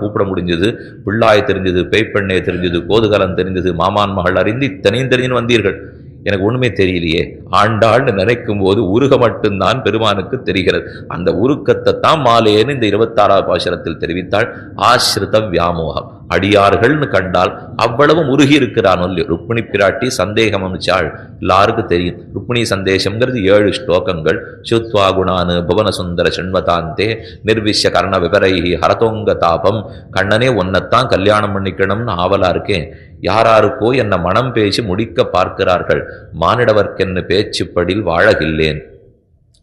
கூப்பிட முடிஞ்சது, பிள்ளாய் தெரிஞ்சது, பேய்ப்பெண்ணே தெரிஞ்சது, கோதுகலம் தெரிஞ்சது, மாமான் மகள் அறிந்து இத்தனையும் தெரிஞ்சுன்னு வந்தீர்கள். எனக்கு ஒண்ணுமே தெரியலையே. ஆண்டாள்னு நினைக்கும் போது உருக மட்டும்தான் பெருமானுக்கு தெரிகிறது. அந்த உருக்கத்தை தான் மாலேன்னு இந்த 26வது பாசுரத்தில் தெரிவித்தாள். ஆசிரித வியாமோகம், அடியார்கள்னு கண்டால் அவ்வளவு உருகி இருக்கிறான். ருக்மிணி பிராட்டி சந்தேகம் அமைச்சாள். எல்லாருக்கும் தெரியும். ருக்மிணி சந்தேசம்ங்கிறது 7 ஸ்லோகங்கள். சுத்வா குணானு புவன சுந்தர சண்வதாந்தே நிர்விஷ்ய கர்ண விபரைஹி ஹரதோங்க தாபம். கண்ணனே ஒன்னத்தான் கல்யாணம் பண்ணிக்கணும்னு ஆவலா இருக்கேன். யாராருக்கோ என்ன மனம் பேசி முடிக்க பார்க்கிறார்கள். மானிடவர்க்கென்னு பேச்சுப்படில் வாழகில்லேன்.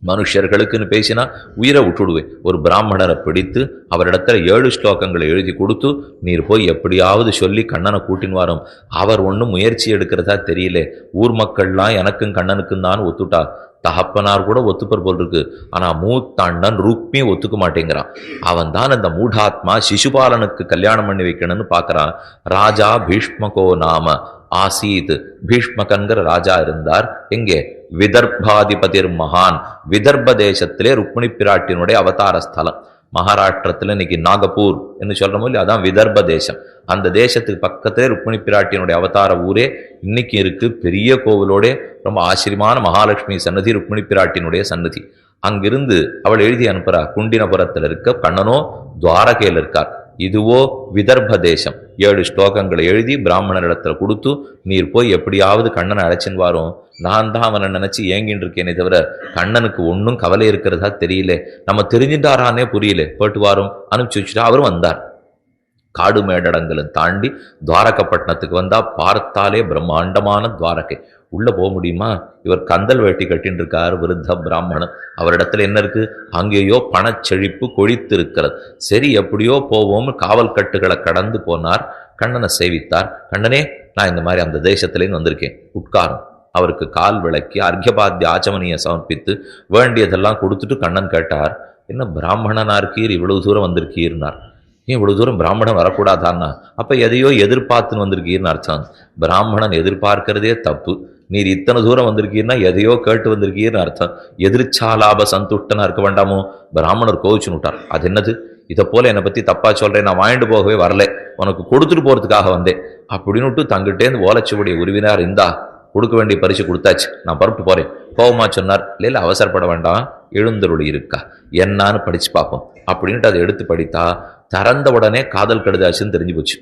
மனுஷர்களுக்குன்னு பேசினா உயிரை விட்டுடுவேன். ஒரு பிராமணரை பிடித்து அவரிடத்துல 7 ஸ்லோகங்களை எழுதி கொடுத்து நீர் போய் எப்படியாவது சொல்லி கண்ணனை கூட்டின்னு வரோம். அவர் ஒன்றும் முயற்சி எடுக்கிறதா தெரியல. ஊர் மக்கள்லாம் எனக்கும் கண்ணனுக்கும் தான் ஒத்துட்டா. தகப்பனார் கூட ஒத்துப்பர் போல் இருக்கு. ஆனா மூத்தாண்டன் ருக்மி ஒத்துக்க மாட்டேங்கிறான். அவன் தான் அந்த மூடாத்மா சிசுபாலனுக்கு கல்யாணம் பண்ணி வைக்கணும்னு பாக்குறான். ராஜா பீஷ்மகோ நாம ஆசீத். பீஷ்மகன்கிற ராஜா இருந்தார். எங்கே? விதர்பாதிபதிர் மகான். விதர்ப தேசத்திலே ருக்மிணி பிராட்டினுடைய அவதார ஸ்தலம். மகாராஷ்டிரத்துல இன்னைக்கு நாகப்பூர் என்று சொல்றோமோ இல்லையா, அதான் விதர்ப தேசம். அந்த தேசத்துக்கு பக்கத்திலே ருக்மிணி பிராட்டியினுடைய அவதார ஊரே இன்னைக்கு இருக்கு. பெரிய கோவிலோட ரொம்ப ஆச்சரியமான மகாலட்சுமி சன்னதி, ருக்மிணி பிராட்டியினுடைய சன்னதி. அங்கிருந்து அவள் எழுதி அனுப்புறா. குண்டினபுரத்தில் இருக்க கண்ணனோ துவாரகையில் இருக்கார். இதுவோ விதர்ப தேசம். 7 ஸ்லோகங்களை எழுதி பிராமணரிடத்துல கொடுத்து நீர் போய் எப்படியாவது கண்ணனை அழைச்சின்னு வாரும். நான் தான் அவனை நினைச்சு ஏங்கின்னு இருக்கேனே தவிர கண்ணனுக்கு ஒன்னும் கவலை இருக்கிறதா தெரியல. நம்ம தெரிஞ்சுட்டாரானே புரியல. போட்டு வாரும் அனுப்பிச்சு வச்சுட்டா. அவரும் வந்தார். காடு மேடடங்களும் தாண்டி துவாரகப்பட்டினத்துக்கு வந்தா பார்த்தாலே பிரம்மாண்டமான துவாரகை. உள்ள போக முடியுமா? இவர் கந்தல் வேட்டி கட்டின்னு இருக்கார். விருத்த பிராமணன். அவரிடத்துல என்ன இருக்கு? அங்கேயோ பணச்செழிப்பு கொழித்து இருக்கிறது. சரி எப்படியோ போவோம். காவல் கட்டுகளை கடந்து போனார். கண்ணனை சேவித்தார். கண்ணனே, நான் இந்த மாதிரி அந்த தேசத்திலேருந்து வந்திருக்கேன், உட்காரும். அவருக்கு கால் விளக்கி அர்க்கியபாத்திய ஆச்சமனியை சமர்ப்பித்து வேண்டியதெல்லாம் கொடுத்துட்டு கண்ணன் கேட்டார், என்ன பிராமணனா இருக்கீர், இவ்வளவு தூரம் வந்திருக்கீர்னார். ஏன் இவ்வளவு தூரம் பிராமணன் வரக்கூடாதான்னா? அப்ப எதையோ எதிர்பார்த்துன்னு வந்திருக்கீர்னு அர்த்தம். பிராமணன் எதிர்பார்க்கிறதே தப்பு. நீர் இத்தனை தூரம் வந்திருக்கீர்னா எதையோ கேட்டு வந்திருக்கீர்னு அர்த்தம். எதிர்ச்சாலாப சந்துஷ்டனா இருக்க வேண்டாமோ? பிராமணர் கோவிச்சுன்னு விட்டார். அது என்னது? இதை போல என்னை பத்தி தப்பா சொல்றேன், நான் வாங்கிட்டு போகவே வரல, உனக்கு கொடுத்துட்டு போறதுக்காக வந்தேன் அப்படின்னு தங்கிட்டேந்து ஓலைச்சுவடிய உருவினார். இந்தா கொடுக்க வேண்டிய பரிசு கொடுத்தாச்சு, நான் புறப்பட்டு போறேன். போவமா சொன்னார். இல்ல அவசரப்பட வேண்டாம், எழுந்தருளி இருக்கா என்னான்னு படிச்சு பார்ப்போம் அப்படின்ட்டு அதை எடுத்து படித்தா திறந்த உடனே காதல் கடுதாச்சுன்னு தெரிஞ்சு போச்சு.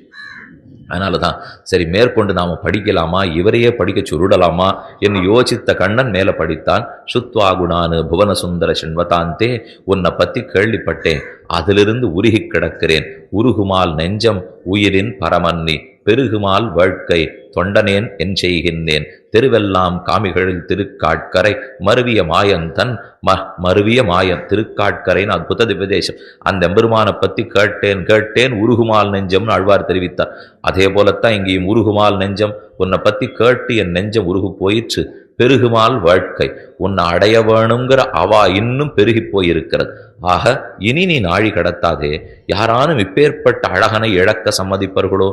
அதனாலதான் சரி மேற்கொண்டு நாம படிக்கலாமா, இவரையே படிக்க சுருடலாமா என்று யோசித்த கண்ணன் மேல படித்தான். சுத்வாகுணானு புவன சுந்தர சண்வதாந்தே, உன்னை பத்தி கேள்விப்பட்டேன், அதிலிருந்து உருகி கிடக்கிறேன். உருகுமால் நெஞ்சம் உயிரின் பரமன்னி, பெருகுமால் வாழ்க்கை தொண்டனேன் என் செய்கின்றேன். தெருவெல்லாம் காமிகளில் திருக்காட்கரை மருவிய மாயன் தன் மருவிய மாயன். திருக்காட்கரைன்னு அற்புத திவ்யதேசம். அந்த எம்பெருமானை பத்தி கேட்டேன் உருகுமால் நெஞ்சம்னு ஆழ்வார் தெரிவித்தார். அதே போலத்தான் இங்கேயும் உருகுமால் நெஞ்சம், உன்னை பத்தி கேட்டு என் நெஞ்சம் உருகு போயிற்று. பெருகுமால் வாழ்க்கை, உன்னை அடைய வேணுங்கிற அவா இன்னும் பெருகி போயிருக்கிறது. ஆக இனி நீ நாழி கடத்தாதே. யாரானும் இப்பேற்பட்ட அழகனை இழக்க சம்மதிப்பர்களோ?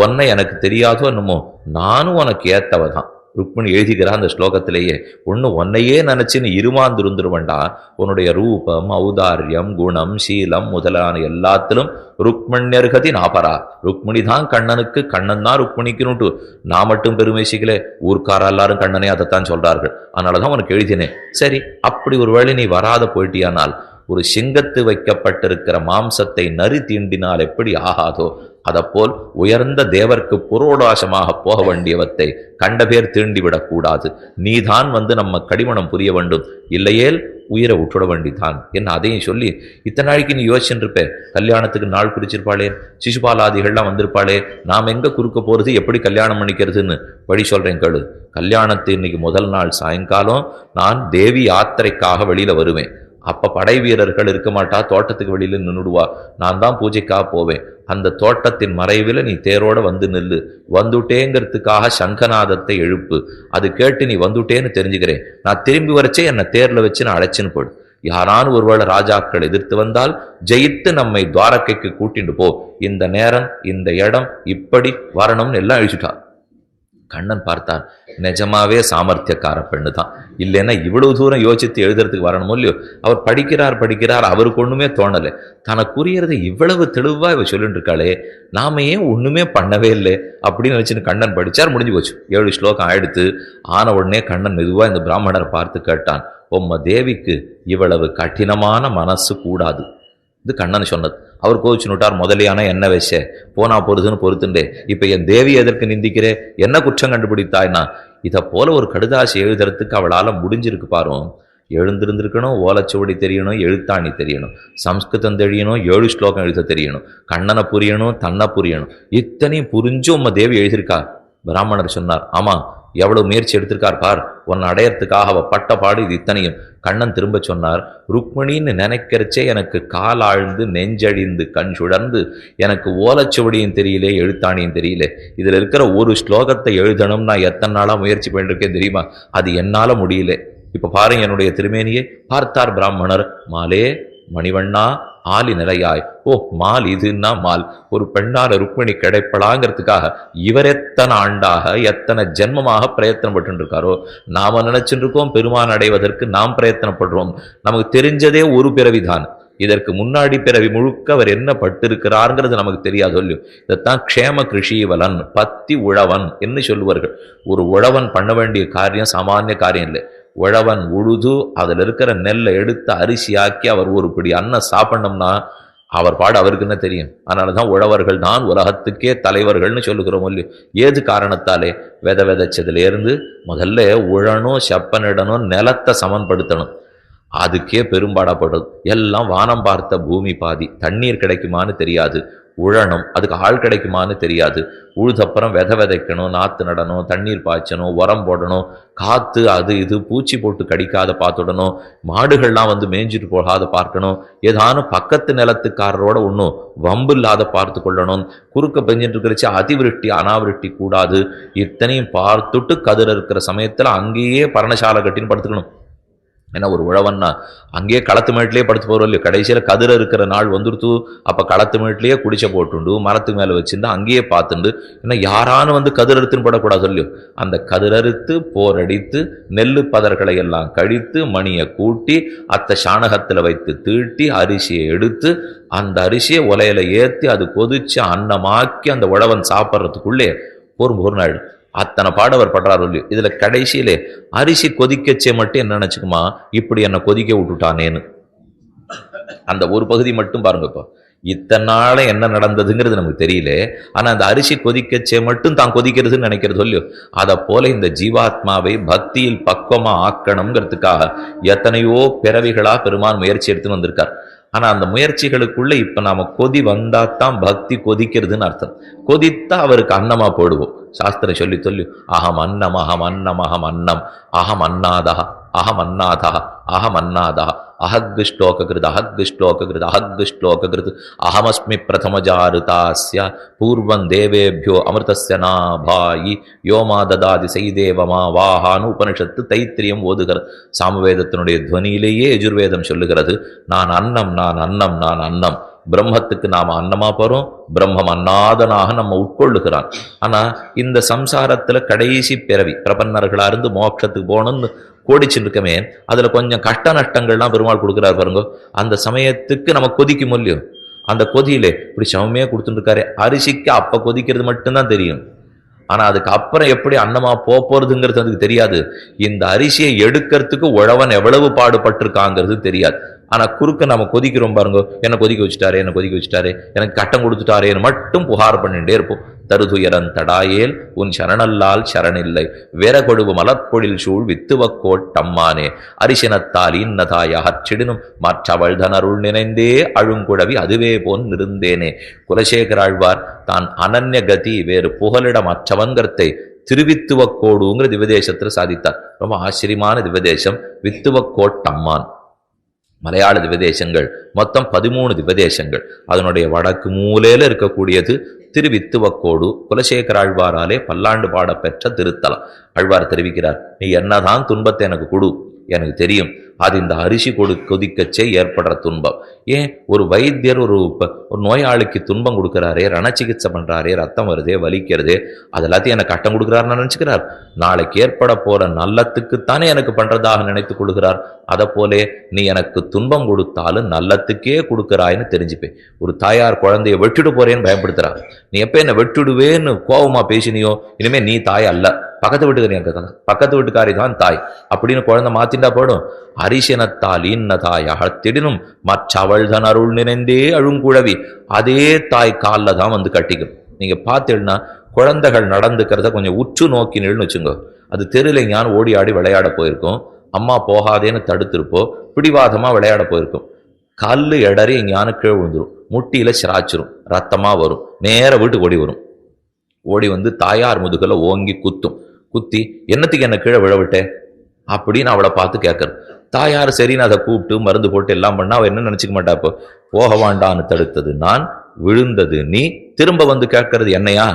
உன்னை எனக்கு தெரியாதோ என்னமோ, நானும் உனக்கு ஏத்தவதான். ருக்மிணி எழுதிக்கிறா அந்த ஸ்லோகத்திலேயே. ஒண்ணு உன்னையே நினைச்சு நீ இருமாந்துருந்துருவண்டா. உன்னுடைய ரூபம், ஔதாரியம், குணம், சீலம் முதலான எல்லாத்திலும் ருக்மண்யர்கதி நாபரா. ருக்மிணி தான் கண்ணனுக்கு, கண்ணன் தான் ருக்மிணிக்குன்னுட்டு நான் மட்டும் பெருமைசிக்கலே, ஊர்க்கார எல்லாரும் கண்ணனே அதைத்தான் சொல்றார்கள். அதனாலதான் உனக்கு எழுதினேன். சரி, அப்படி ஒரு வேளை நீ வராத போயிட்டியானால், ஒரு சிங்கத்து வைக்கப்பட்டிருக்கிற மாம்சத்தை நரி தீண்டினால் எப்படி ஆகாதோ அதப்போல் உயர்ந்த தேவர்க்கு புரோடாசமாக போக வேண்டியவத்தை கண்ட பேர் தீண்டிவிடக்கூடாது. நீதான் நம்ம கடிமணம் புரிய வேண்டும், இல்லையேல் உயிரை விட்டுட வேண்டிதான் என்ன. அதையும் சொல்லி இத்தனை நாளைக்கு நீ யோசிச்சுருப்பே, கல்யாணத்துக்கு நாள் குறிச்சிருப்பாளே, சிசுபாலாதிகள்லாம் வந்திருப்பாளே, நாம் எங்க குறுக்க போறது, எப்படி கல்யாணம் பண்ணிக்கிறதுன்னு வழி சொல்றேன் கேளு. கல்யாணத்து இன்னைக்கு முதல் நாள் சாயங்காலம் நான் தேவி யாத்திரைக்காக வெளியில வருவேன். அப்ப படை வீரர்கள் இருக்க மாட்டா, தோட்டத்துக்கு வெளியில நின்றுடுவா. நான் தான் பூஜைக்காக போவேன். அந்த தோட்டத்தின் மறைவில் நீ தேரோட வந்து நில்லு. வந்துட்டேங்கிறதுக்காக சங்கநாதத்தை எழுப்பு. அது கேட்டு நீ வந்துட்டேன்னு தெரிஞ்சுக்கிறேன். நான் திரும்பி வரைச்சே என்னை தேர்ல வச்சு நான் அழைச்சின்னு போடு. யாரான ஒருவேளை ராஜாக்கள் எதிர்த்து வந்தால் ஜெயித்து நம்மை துவாரகைக்கு கூட்டிட்டு போ. இந்த நேரம், இந்த இடம் இப்படி வரணும்னு எல்லாம் அழிச்சுட்டா. கண்ணன் பார்த்தான், நிஜமாவே சாமர்த்தியக்கார பெண்ணு தான். இல்லைன்னா இவ்வளவு தூரம் யோசித்து எழுதுறதுக்கு வரணுமோ இல்லையோ. அவர் படிக்கிறார், அவருக்கு ஒண்ணுமே தோணலை. தனக்குரியதை இவ்வளவு தெளிவா இவ சொல்லிட்டு இருக்காளே, நாம ஏன் ஒண்ணுமே பண்ணவே இல்லை அப்படின்னு நினைச்சுன்னு கண்ணன் படிச்சார். முடிஞ்சு போச்சு. 7 ஸ்லோகம் ஆயிடுத்து. ஆன உடனே கண்ணன் மெதுவா இந்த பிராமணரை பார்த்து கேட்டான், உம்ம தேவிக்கு இவ்வளவு கடினமான மனசு கூடாது. இது கண்ணன் சொன்னது. அவர் கோவிச்சு நோட்டார், முதலியான என்ன விஷ போனா போறதுன்னு பொறுத்துண்டே, இப்ப என் தேவி எதற்கு நிந்திக்கிறே, என்ன குற்றம் கண்டுபிடித்தாய்னா, இதை போல ஒரு கடுதாசி எழுதுறதுக்கு அவளால முடிஞ்சிருக்கு பாரும். எழுந்திருந்திருக்கணும், ஓலைச்சுவடி தெரியணும், எழுத்தாணி தெரியணும், சம்ஸ்கிருதம் தெரியணும், 7 ஸ்லோகம் எழுத தெரியணும், கண்ணனை புரியணும், தன்னை புரியணும். இத்தனையும் புரிஞ்சும் உம்ம தேவி எழுதியிருக்கா. பிராமணர் சொன்னார், ஆமா, எவ்வளவு முயற்சி எடுத்திருக்கார் பார், உன்னை அடையறதுக்காக அவ பட்ட பாடு இது இத்தனையும். கண்ணன் திரும்ப சொன்னார், ருக்மிணின்னு நினைக்கிறச்சே எனக்கு கால் ஆழ்ந்து நெஞ்சழிந்து கண் சுழர்ந்து எனக்கு ஓலைச்சுவடியும் தெரியல, எழுத்தாணியும் தெரியல. இதுல இருக்கிற ஒரு ஸ்லோகத்தை எழுதணும் நான் எத்தனை நாளா முயற்சி பண்ணிருக்கேன் தெரியுமா, அது என்னால முடியல. இப்ப பாருங்க என்னுடைய திருமேனியை. பார்த்தார் பிராமணர், மாலே மணிவண்ணா ஆலி நிலையாய். ஓ, மால் இதுன்னா மால், ஒரு பெண்ணால ருக்மிணி கிடைப்படாங்கிறதுக்காக இவர் எத்தனை ஆண்டாக எத்தனை ஜென்மமாக பிரயத்தனப்பட்டு இருக்காரோ. நாம நினைச்சுட்டு இருக்கோம் பெருமான் அடைவதற்கு நாம் பிரயத்தனப்படுறோம். நமக்கு தெரிஞ்சதே ஒரு பிறவிதான். இதற்கு முன்னாடி பிறவி முழுக்க அவர் என்ன பட்டிருக்கிறார்ங்கிறது நமக்கு தெரியாது இல்லையோ. இதைத்தான் க்ஷேம கிருஷீவலன், பத்தி உழவன் என்று சொல்லுவார்கள். ஒரு உழவன் பண்ண வேண்டிய காரியம் சாமானிய காரியம் இல்லை. உழவன் உழுது அதில் இருக்கிற நெல்லை எடுத்து அரிசியாக்கி அவர் ஒரு பிடி அன்னம் சாப்பிடணும்னா அவர் பாடு அவருக்கு என்ன தெரியும். அதனாலதான் உழவர்கள் தான் உலகத்துக்கே தலைவர்கள்னு சொல்லுகிறோம் இல்லையோ. ஏது காரணத்தாலே, விதைச்சதுல இருந்து முதல்ல உழணும், செப்பனிடணும், நிலத்தை சமன்படுத்தணும். அதுக்கே பெரும்பாடப்படுறது. எல்லாம் வானம் பார்த்த பூமி பாதி. தண்ணீர் கிடைக்குமான்னு தெரியாது, உழணும், அதுக்கு ஆள் கிடைக்குமான்னு தெரியாது. உழுதப்புறம் விதைக்கணும், நாற்று நடணும், தண்ணீர் பாய்ச்சணும், உரம் போடணும், காத்து அது இது பூச்சி போட்டு கடிக்காத பார்த்துடணும், மாடுகள்லாம் வந்து மேய்ஞ்சிட்டு போகாத பார்க்கணும், ஏதானும் பக்கத்து நிலத்துக்காரரோட ஒன்றும் வம்பு இல்லாத பார்த்து கொள்ளணும், குறுக்க பெஞ்சிட்டு இருக்கிறச்சு அதிவிருஷ்டி அனாவிருஷ்டி கூடாது. இத்தனையும் பார்த்துட்டு கதிர இருக்கிற சமயத்துல அங்கேயே பரணசாலை கட்டின்னு படுத்துக்கணும். ஏன்னா ஒரு உழவன்னா அங்கேயே களத்து மேட்டிலேயே படுத்து போகிறோம் இல்லையோ. கடைசியில் கதிர இருக்கிற நாள் வந்துடுத்து. அப்போ களத்து மேட்டிலேயே குடிச்ச போட்டுண்டு மரத்துக்கு மேலே வச்சுருந்து அங்கேயே பார்த்துண்டு, ஏன்னா யாரானு வந்து கதிரறுத்துன்னு படக்கூடாது இல்லையோ. அந்த கதிரறுத்து போரடித்து நெல்லு பதர்களை எல்லாம் கழித்து மணியை கூட்டி அத்தை சாணகத்தில் வைத்து தீட்டி அரிசியை எடுத்து அந்த அரிசியை உலையில ஏற்றி அது கொதிச்சு அன்னமாக்கி அந்த உழவன் சாப்பிட்றதுக்குள்ளே ஒரு நாள் அத்தனை பாடவர் படுறாரு இல்லையோ. இதுல கடைசியிலே அரிசி கொதிக்கச்சே மட்டும் என்ன நினைச்சுக்குமா, இப்படி என்னை கொதிக்க விட்டுட்டானேன்னு அந்த ஒரு பகுதி மட்டும் பாருங்க. இப்போ இத்தனை நாள என்ன நடந்ததுங்கிறது நமக்கு தெரியல. ஆனா அந்த அரிசி கொதிக்கச்சே மட்டும் தான் கொதிக்கிறதுன்னு நினைக்கிறது இல்லையோ. அதை போல இந்த ஜீவாத்மாவை பக்தியில் பக்குவமா ஆக்கணுங்கிறதுக்காக எத்தனையோ பிறவிகளா பெருமான் முயற்சி எடுத்துன்னு வந்திருக்கார். ஆனா அந்த முயற்சிகளுக்குள்ள இப்ப நாம கொதி வந்தாத்தான் பக்தி கொதிக்கிறதுன்னு அர்த்தம். கொதித்தா அவருக்கு அன்னமா போடுவோம். சாஸ்திரம் சொல்லி அகம் அன்னம் அகம் அன்னம் அகம் அன்னம் அகம் அன்னாதா அகம் அன்னாதா அகம் அன்னாதா அஹக் ஸ்லோகிருத் அஹக் ஸ்லோகிருத் அஹக் ஸ்லோகிருத் அஹமஸ்மி பிரதமஜாருதாஸ்ய பூர்வம் தேவேபியோ அமிர்தஸ்ய நாபாயி யோமா ததாதி செய்தேவமா வாஹான்னு உபனிஷத்து தைத்திரியம் ஓதுகிறது. சாமவேதத்தினுடைய துவனியிலேயே யஜுர்வேதம் சொல்லுகிறது, நான் அன்னம் நான் அன்னம் நான் அன்னம். பிரம்மத்துக்கு நாம அன்னமா போறோம், பிரம்மம் அன்னாதனாக நம்ம உட்கொள்ளுகிறான். ஆனா இந்த சம்சாரத்துல கடைசி பிறவி பிரபன்னர்களா இருந்து மோட்சத்துக்கு போகணும்னு கோடிச்சுட்டு இருக்கமே, அதுல கொஞ்சம் கஷ்ட நஷ்டங்கள்லாம் பெருமாள் கொடுக்குறாரு பாருங்க. அந்த சமயத்துக்கு நம்ம கொதிக்கும் இல்லையோ, அந்த கொதியிலே இப்படி சமமே கொடுத்துட்டு இருக்காரு. அரிசிக்கு அப்ப கொதிக்கிறது மட்டும்தான் தெரியும். ஆனா அதுக்கு அப்புறம் எப்படி அன்னமா போறதுங்கிறது அதுக்கு தெரியாது. இந்த அரிசியை எடுக்கிறதுக்கு உழவன் எவ்வளவு பாடுபட்டிருக்காங்கிறது தெரியாது. ஆனா குறுக்க நம்ம கொதிக்கிறோம் பாருங்க, என்ன கொதிக்க வச்சுட்டாரே என்ன கொதிக்க வச்சுட்டாரே, எனக்கு கட்டம் கொடுத்துட்டாரேன்னு மட்டும் புகார் பண்ணிட்டே இருப்போம். தருதுயரன் தடாயேல் உன் சரணல்லால் சரணில்லை, வேற கொடுவு மலப்பொழில் சூழ் வித்துவக்கோட்டம்மானே அரிசினத்தால் இன்னதாய அச்சிடினும் மற்றவள் தனருள் நினைந்தே அழுங்குழவி அதுவே போன் இருந்தேனே. குலசேகராழ்வார் தான் அனன்ய கதி வேறு புகலிடம் அற்றவன்கிறதை திருவித்துவக்கோடுங்கிற திவதேசத்துல சாதித்தார். ரொம்ப ஆச்சரியமான திவதேசம் வித்துவக்கோட்டம்மான். மலையாள திவதேசங்கள் மொத்தம் 13 திவதேசங்கள். அதனுடைய வடக்கு மூலையில இருக்கக்கூடியது திருவித்துவக்கோடு. குலசேகராழ்வாராலே பல்லாண்டு பாட பெற்ற திருத்தலம். ஆழ்வார் தெரிவிக்கிறார், நீ என்னதான் துன்பத்தை எனக்கு கொடு, எனக்கு தெரியும். அது இந்த அரிசி கொதிக்கச்சே ஏற்படுற துன்பம். ஏன் ஒரு வைத்தியர் ஒரு நோயாளிக்கு துன்பம் கொடுக்குறாரே, ரணச்சிகிச்சை பண்றாரே, ரத்தம் வருதே, வலிக்கிறதே, அது எல்லாத்தையும் எனக்கு கட்டம் கொடுக்குறாருன்னு நினைச்சுக்கிறார். நாளைக்கு ஏற்பட போற நல்லத்துக்குத்தானே எனக்கு பண்றதாக நினைத்துக் கொள்கிறார். அதை போலே நீ எனக்கு துன்பம் கொடுத்தாலும் நல்லத்துக்கே கொடுக்குறாயின்னு தெரிஞ்சுப்பேன். ஒரு தாயார் குழந்தைய வெட்டிட்டு போறேன்னு பயன்படுத்துறார். நீ எப்ப என்ன வெட்டிடுவேன்னு கோபமா பேசினியோ, இனிமே நீ தாய் அல்ல, பக்கத்து வீட்டுக்காரி தான் தாய் அப்படின்னு குழந்தை மாத்திண்டா போடும். அரிசனத்தால் இன்னதாய் அகத்திடினும் மற்றவள் தன் அருள் நினைந்தே அழுங்குழவி, அதே தாய் காலில் தான் வந்து கட்டிக்கும். நீங்க பார்த்தீங்கன்னா குழந்தைகள் நடந்துக்கிறத கொஞ்சம் உற்று நோக்கினு வச்சுங்க. அது தெருல ஞான் ஓடி ஆடி விளையாட போயிருக்கும், அம்மா போகாதேன்னு தடுத்திருப்போ, பிடிவாதமா விளையாட போயிருக்கும். கல்லு இடறி ஞான கீழே விழுந்துரும், முட்டியில சிராச்சிரும், ரத்தமா வரும், நேர வீட்டுக்கு ஓடி வரும். ஓடி வந்து தாயார் முதுகல ஓங்கி குத்தி என்னத்துக்கு என்ன கீழே விழவிட்டே அப்படின்னு அவளை பார்த்து கேட்கறது. தாயார் சரின்னு அதை கூப்பிட்டு மருந்து போட்டு எல்லாம் பண்ணா அவ என்ன நினைச்சுக்க மாட்டா. இப்போ போக வேண்டான்னு தடுத்தது நான், விழுந்தது நீ, திரும்ப வந்து கேட்கறது என்னையா?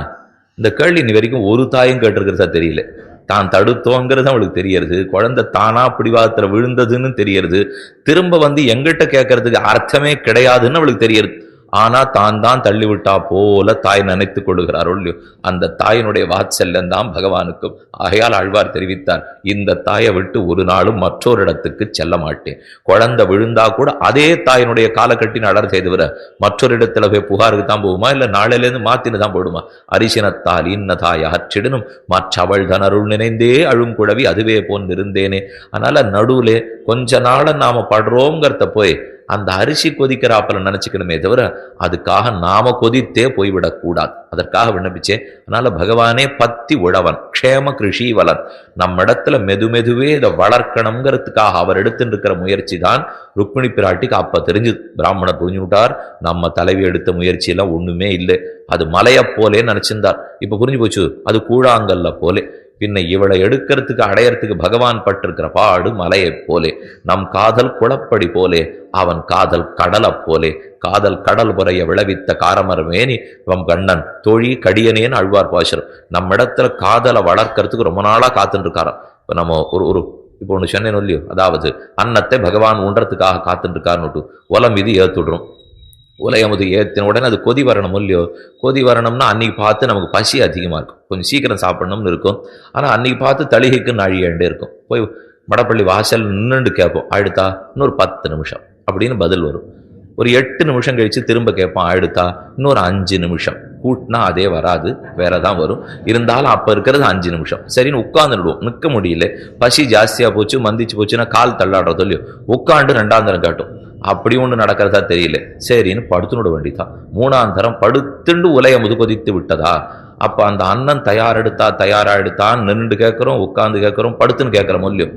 இந்த கேள்வி நீ வரைக்கும் ஒரு தாயும் கேட்டிருக்கிறதா தெரியல. தான் தடுத்தோங்கிறது அவளுக்கு தெரியறது, குழந்தை தானா பிடிவாதத்துல விழுந்ததுன்னு தெரியறது, திரும்ப வந்து எங்கிட்ட கேட்கறதுக்கு அர்த்தமே கிடையாதுன்னு அவளுக்கு தெரியறது. ஆனா தான் தள்ளி விட்டா போல தாய் நினைத்து கொள்ளுகிறாரோ இல்லையோ, அந்த தாயினுடைய வாத்சல்யம் தான் பகவானுக்கும். ஆகையால் ஆழ்வார் தெரிவித்தார், இந்த தாயை விட்டு ஒரு நாளும் மற்றொரு இடத்துக்கு செல்ல மாட்டேன். குழந்தை விழுந்தா கூட அதே தாயினுடைய காலக்கட்டின் அடர் செய்து வர மற்றொரு இடத்துல போய் புகாருக்கு தான் போகுமா, இல்ல நாளையிலேருந்து மாத்தின்னு தான் போடுமா? அரிசினத்தால் இன்னதாய் அகற்றிடனும் மற்றவள் தன் அருள் நினைந்தே அழுங்குழவி அதுவே போன்றிருந்தேனே. அதனால நடுவுல கொஞ்ச நாள நாம படுறோங்கிறத போய் அந்த அரிசி கொதிக்கிறாப்பல நினைச்சுக்கணுமே தவிர அதுக்காக நாம கொதித்தே போய்விடக்கூடாது. அதற்காக விண்ணப்பிச்சேன். அதனால பகவானே பத்தி உழவன், க்ஷேம கிருஷிவலன், நம்ம இடத்துல மெதுவே இதை வளர்க்கணுங்கிறதுக்காக அவர் எடுத்துட்டு இருக்கிற முயற்சி தான் ருக்மிணி பிராட்டிக்கு அப்ப தெரிஞ்சு. பிராமணர் புரிஞ்சு விட்டார், நம்ம தலைவி எடுத்த முயற்சி எல்லாம் ஒண்ணுமே இல்லை, அது மலைய போலே நினைச்சிருந்தார். இப்ப புரிஞ்சு போச்சு, அது கூழாங்கல்ல போலே. பின்ன இவளை எடுக்கிறதுக்கு அடையறதுக்கு பகவான் பட்டிருக்கிற பாடு மலையை போலே. நம் காதல் குளப்படி போலே, அவன் காதல் கடலை போலே. காதல் கடல் புறைய விளைவித்த காரமரமேனி நம் கண்ணன் தோழி கடியனேன்னு ஆழ்வார் பாசுரம். நம்ம இடத்துல காதலை வளர்க்கறதுக்கு ரொம்ப நாளா காத்துட்டு இருக்காராம். இப்ப நம்ம இப்போ ஒண்ணு சொன்னேன் இல்லையோ, அதாவது அன்னத்தை பகவான் ஊன்றதுக்காக காத்துட்டு இருக்காருன்னு உலம் இது ஏத்துடுறோம். உலகமுது ஏற்றின உடனே அது கொதி வரணும் இல்லையோ. கொதி வரணும்னா அன்னைக்கு பார்த்து நமக்கு பசி அதிகமாக இருக்கும், கொஞ்சம் சீக்கிரம் சாப்பிடணும்னு இருக்கும். ஆனால் அன்னைக்கு பார்த்து தளிகைக்கு நாழியாண்டே இருக்கும். போய் மடப்பள்ளி வாசல் நின்றுண்டு கேட்போம், ஆயிடுத்தா இன்னொரு 10 நிமிஷம் அப்படின்னு பதில் வரும். ஒரு 8 நிமிஷம் கழிச்சு திரும்ப கேட்பான், ஆயிடுத்தா இன்னொரு 5 நிமிஷம். கூட்டினா அதே வராது, வேறதான் வரும். இருந்தாலும் அப்ப இருக்கிறது 5 நிமிஷம். சரின்னு உட்காந்துடுவோம், நிற்க முடியல, பசி ஜாஸ்தியா போச்சு, மந்திச்சு போச்சுன்னா கால் தள்ளாடுறதோ இல்லையோ, உட்காண்டு 2ஆம் தரம் காட்டும். அப்படி ஒன்று நடக்கிறதா தெரியல, சரின்னு படுத்துனுட வேண்டிதான். 3ஆம் தரம் படுத்துண்டு உலைய முதுகொதித்து விட்டதா, அப்ப அந்த அண்ணன் தயாரா எடுத்தான்னு நின்று கேட்கிறோம், உட்கார்ந்து கேட்கிறோம், படுத்துன்னு கேட்கிறோம் இல்லையோ.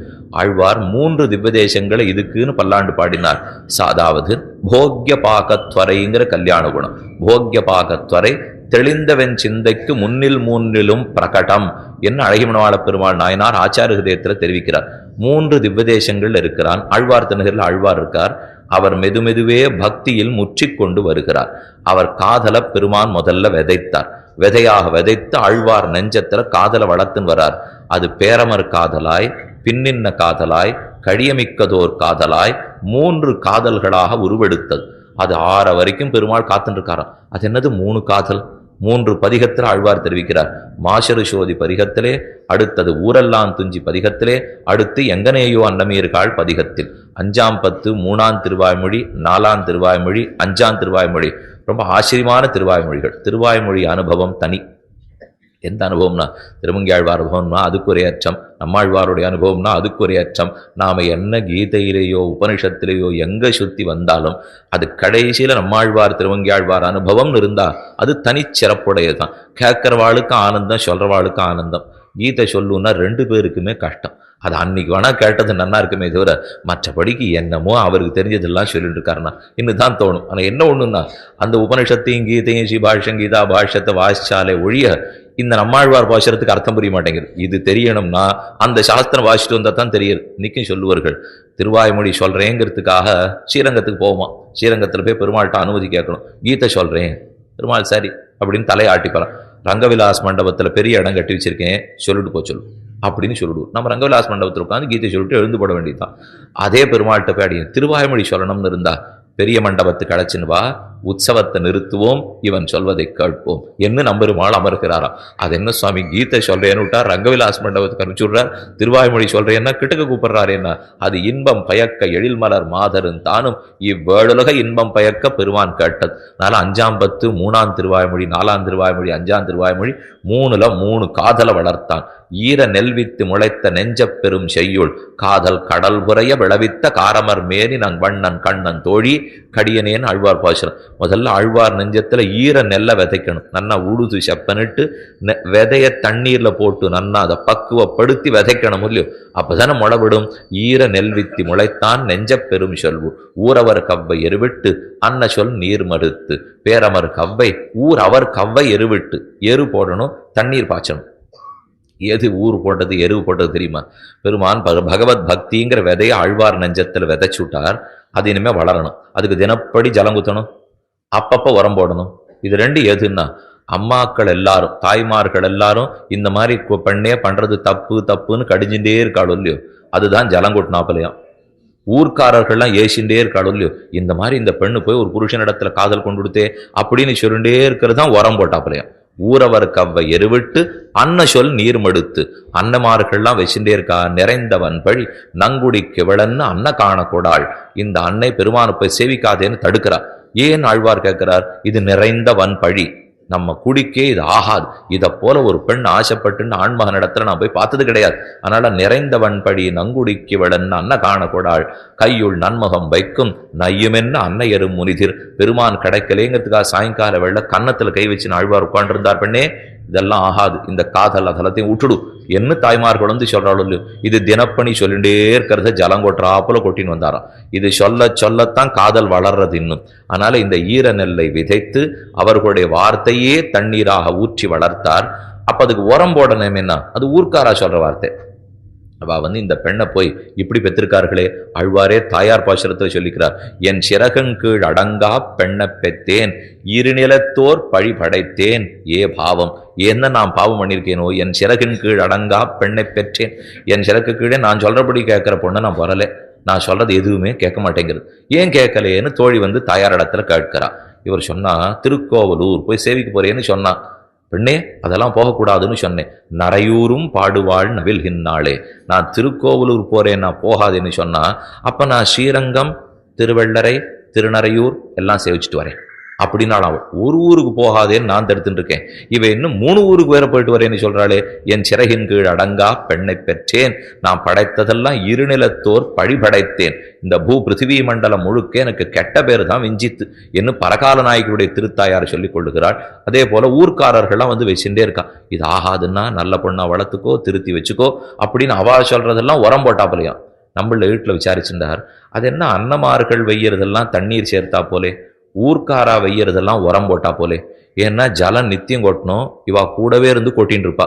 ஆழ்வார் 3 திவ்யதேசங்களை இதுக்குன்னு பல்லாண்டு பாடினார். அதாவது போக்ய பாகத்வரைங்கிற கல்யாண குணம். போக்ய பாகத்வரை தெளிந்தவன் சிந்தைக்கு முன்னிலும் பிரகடம் என்ன அழகிமணவாள பெருமாள் நாயனார் ஆச்சார ஹிருதயத்தில் தெரிவிக்கிறார். 3 திவ்யதேசங்கள் இருக்கிறான். ஆழ்வார் திருநகரில் ஆழ்வார் இருக்கார். அவர் மெதுவே பக்தியில் முற்றிக்கொண்டு வருகிறார். அவர் காதல பெருமான் முதல்ல விதைத்தார். விதையாக விதைத்து ஆழ்வார் நெஞ்சத்துல காதலை வளர்த்துன்னு வரார். அது பேரமர் காதலாய், பின்னின்ன காதலாய், கழியமிக்கதோர் காதலாய் 3 காதல்களாக உருவெடுத்தது. அது 6 வரைக்கும் பெருமாள் காத்துட்டு இருக்காராம். அது என்னது 3 காதல்? 3 பதிகத்தில் ஆழ்வார் தெரிவிக்கிறார். மாசரு சோதி பதிகத்திலே, அடுத்தது ஊரெல்லாம் துஞ்சி பதிகத்திலே, அடுத்து எங்கனேயோ அன்னமீர்காள் பதிகத்தில். 5ஆம் 10, 3ஆம் திருவாய்மொழி, 4ஆம் திருவாய்மொழி, 5ஆம் திருவாய்மொழி. ரொம்ப ஆச்சரியமான திருவாய்மொழிகள். திருவாய்மொழி அனுபவம் தனி. எந்த அனுபவம்னா திருமங்கியாழ்வார் அனுபவம்னா அதுக்கு ஒரு ஏற்றம், நம்மாழ்வாருடைய அனுபவம்னா அதுக்கு ஒரு ஏற்றம். நாம என்ன கீதையிலேயோ உபனிஷத்திலேயோ எங்க சுத்தி வந்தாலும் அது கடைசியில நம்மாழ்வார் திருமங்கியாழ்வார் அனுபவம்னு இருந்தா அது தனிச்சிறப்புடையதுதான். கேட்கிறவாளுக்கு ஆனந்தம், சொல்றவாளுக்கு ஆனந்தம். கீதை சொல்லுன்னா 2 பேருக்குமே கஷ்டம். அது அன்னைக்கு வேணா கேட்டது நல்லா இருக்குமே தவிர மற்றபடிக்கு என்னமோ அவருக்கு தெரிஞ்சதெல்லாம் சொல்லிட்டு இருக்காருன்னா இன்னுதான் தோணும். ஆனா என்ன ஒண்ணுன்னா அந்த உபனிஷத்தையும் கீதையும் ஸ்ரீபாஷ்யம் கீதா பாஷ்யத்தை வாசிச்சாலே ஒழிய இந்த நம்மாழ்வார் பாசுரத்துக்கு அர்த்தம் புரிய மாட்டேங்குது. இது தெரியணும்னா அந்த சாஸ்திரம் வாசிட்டு வந்தா தான் தெரியுது. இன்னைக்கும் சொல்லுவார்கள், திருவாய்மொழி சொல்றேங்கிறதுக்காக ஸ்ரீரங்கத்துக்கு போவோமா, ஸ்ரீரங்கத்துல போய் பெருமாள்கிட்ட அனுமதி கேட்கணும். கீதை சொல்றேன், பெருமாள் சரி அப்படின்னு தலையை ஆட்டிப்பறான். ரங்கவிலாஸ் மண்டபத்துல பெரிய இடம் கட்டி வச்சிருக்கேன், சொல்லிட்டு சொல்லு அப்படின்னு சொல்லிடுவோம். நம்ம ரங்கவிலாஸ் மண்டபத்தில் உட்காந்து கீதை சொல்லிட்டு எழுந்து போட வேண்டியதுதான். அதே பெருமாள்கிட்ட போய் அடியும் திருவாய்மொழி சொல்லணும்னு இருந்தா பெரிய மண்டபத்துக்கு அழைச்சின்னு வா, உற்சவத்தை நிறுத்துவோம், இவன் சொல்வதை கேட்போம் என்று நம்பெருமாள் அமர்கிறாராம். அது என்ன சுவாமி கீதை சொல்றேன்னு விட்டார், ரங்கவிலாஸ் மண்டபத்துக்கு அனுப்பிச்சுடுறார், திருவாய்மொழி சொல்றேன்னா கிட்டக்க கூப்பிடுறாரு என்ன? அது இன்பம் பயக்க எழில் மலர் மாதரும் தானும் இவ்வேழுலக இன்பம் பயக்க பெருமான் கேட்டது. அதனால 5ஆம் பத்து 3ஆம் திருவாய்மொழி 4ஆம் திருவாய்மொழி 5ஆம் திருவாய்மொழி 3ல 3 காதலை வளர்த்தான். ஈர நெல்வித்து முளைத்த நெஞ்சப் பெரும் செய்யுள் காதல் கடல் புறைய விளவித்த காரமர் மேனி நன் வண்ணன் கண்ணன் தோழி கடியனேன்னு ஆழ்வார் பாசுரம். முதல்ல ஆழ்வார் நெஞ்சத்துல ஈர நெல்லை விதைக்கணும், நன்னா உழுது செப்பனிட்டு விதைய தண்ணீர்ல போட்டு நன்னா அதை பக்குவப்படுத்தி விதைக்கணும் இல்லையோ, அப்பதானே முளைவிடும். ஈர நெல்வித்தி முளைத்தான் நெஞ்சப் பெரும் சொல்வு ஊரவர் கவ்வை எருவிட்டு அன்ன சொல் நீர் மறுத்து பேரமர் கவ்வை ஊர் அவர் கவ்வை எருவிட்டு, எரு போடணும், தண்ணீர் பாய்ச்சணும். எது ஊர் போட்டது எருவு போட்டது தெரியுமா? பெருமான் பகவத் பக்திங்கிற விதைய ஆழ்வார் நெஞ்சத்தில் விதைச்சு விட்டார். அது இனிமே வளரணும், அதுக்கு தினப்படி ஜலம் குத்தணும், அப்பப்போ உரம் போடணும். இது ரெண்டு எதுன்னா அம்மாக்கள் எல்லாரும் தாய்மார்கள் எல்லாரும் இந்த மாதிரி பெண்ணே பண்றது தப்பு தப்புன்னு கடிஞ்சுட்டே இருக்காளோ இல்லையோ, அதுதான் ஜலம் கொட்டினாப்பலையாம். ஊர்க்காரர்கள்லாம் ஏசிண்டே இருக்காளோ இல்லையோ, இந்த மாதிரி இந்த பெண்ணு போய் ஒரு புருஷனிடத்துல காதல் கொண்டு கொடுத்தே அப்படின்னு சொல்லிட்டே இருக்கிறது தான் உரம் போட்டாப்பலையாம். ஊரவர் கவ்வை எருவிட்டு அன்ன சொல் நீர் மடுத்து, அன்னமார்கள்லாம் வச்சுட்டே இருக்கா, நிறைந்தவன் பழி நங்குடி கிவளன்னு அன்ன காணக்கூடாள். இந்த அன்னை பெருமானு போய் சேவிக்காதேன்னு தடுக்கிறா. ஏன் ஆழ்வார் கேட்கிறார்? இது நிறைந்தவன் பழி, நம்ம குடிக்கே இது ஆகாது. இதை போல ஒரு பெண் ஆசைப்பட்டுன்னு ஆண்மகன் இடத்துல நான் போய் பார்த்தது கிடையாது. அதனால நிறைந்தவன் படி நங்குடிக்கு விடன் அன்ன காணக்கூடாள். கையுள் நன்முகம் வைக்கும் நையுமென்ன அன்னையரும் முனிதிர். பெருமான் கிடைக்கலேங்கிறதுக்காக சாயங்கால வெள்ள கன்னத்துல கை வச்சு ஆழ்வார் உட்காண்டிருந்தார். பெண்ணே இதெல்லாம் ஆகாது, இந்த காதல் அதலத்தையும் விட்டுடு என்ன தாய்மார்கள் வந்து சொல்றாள். இது தினப்பணி சொல்லிட்டே இருக்கிறத ஜலங்கொட்டுறாப்புல கொட்டின்னு வந்தாராம். இது சொல்ல சொல்லத்தான் காதல் வளர்றது இன்னும். அதனால இந்த ஈர நெல்லை விதைத்து அவர்களுடைய வார்த்தையே தண்ணீராக ஊற்றி வளர்த்தார். அப்ப அதுக்கு உரம் போடணும் என்ன? அது ஊர்க்காரா சொல்ற வார்த்தை. அவ இந்த பெண்ணை போய் இப்படி பெற்றிருக்கார்களே, ஆழ்வாரே தாயார் பாசுரத்தை சொல்லிக்கிறார். என் சிறகன் கீழ் அடங்கா பெண்ணை பெற்றேன் இருநிலத்தோர் பழி படைத்தேன் ஏ பாவம். என்ன நான் பாவம் பண்ணியிருக்கேனோ, என் சிறகின் கீழ் அடங்கா பெண்ணை பெற்றேன். என் சிறகு கீழே நான் சொல்றபடி கேட்கிற பொண்ணை நான் வரல, நான் சொல்றது எதுவுமே கேட்க மாட்டேங்கிறது. ஏன் கேட்கலையேன்னு தோழி தாயார் இடத்துல கேட்கிறா. இவர் சொன்னா திருக்கோவலூர் போய் சேவிக்க போறேன்னு சொன்னா. பெண்ணே அதெல்லாம் போகக்கூடாதுன்னு சொன்னேன். நரையூரும் பாடுவாள் நவில்கின்னாளே, நான் திருக்கோவலூர் போறேன் நான் போகாதுன்னு சொன்னா, அப்ப நான் ஸ்ரீரங்கம் திருவள்ளரை திருநறையூர் எல்லாம் சேவிச்சுட்டு வரேன் அப்படின்னா ஒரு ஊருக்கு போகாதேன்னு நான் தடுத்துட்டு இருக்கேன். இவ இன்னும் 3 ஊருக்கு வேற போயிட்டு வரேன்னு சொல்றாளே. என் சிறகின் கீழ் அடங்கா பெண்ணை பெற்றேன், நான் படைத்ததெல்லாம் இருநிலத்தோர் பழி படைத்தேன். இந்த பிருத்திவி மண்டலம் முழுக்க எனக்கு கெட்ட பேர் தான் விஞ்சித்து என்று பரகால நாயகருடைய திருத்தாயார் சொல்லிக் கொள்ளுகிறாள். அதே போல ஊர்க்காரர்கள்லாம் வச்சுட்டே இருக்கா. இது ஆகாதுன்னா நல்ல பொண்ணா வளர்த்துக்கோ, திருத்தி வச்சுக்கோ அப்படின்னு அவா சொல்றதெல்லாம் உரம் போட்டாப்பலையாம். நம்மள வீட்டுல விசாரிச்சிருந்தார். அது என்ன அன்னமார்கள் வெய்யறதெல்லாம் தண்ணீர் சேர்த்தா போலே, ஊர்க்காரா வெய்யறதெல்லாம் உரம் போட்டா போலே. ஏன்னா ஜலம் நித்தியம் கொட்டணும், இவா கூடவே இருந்து கொட்டின்னு இருப்பா.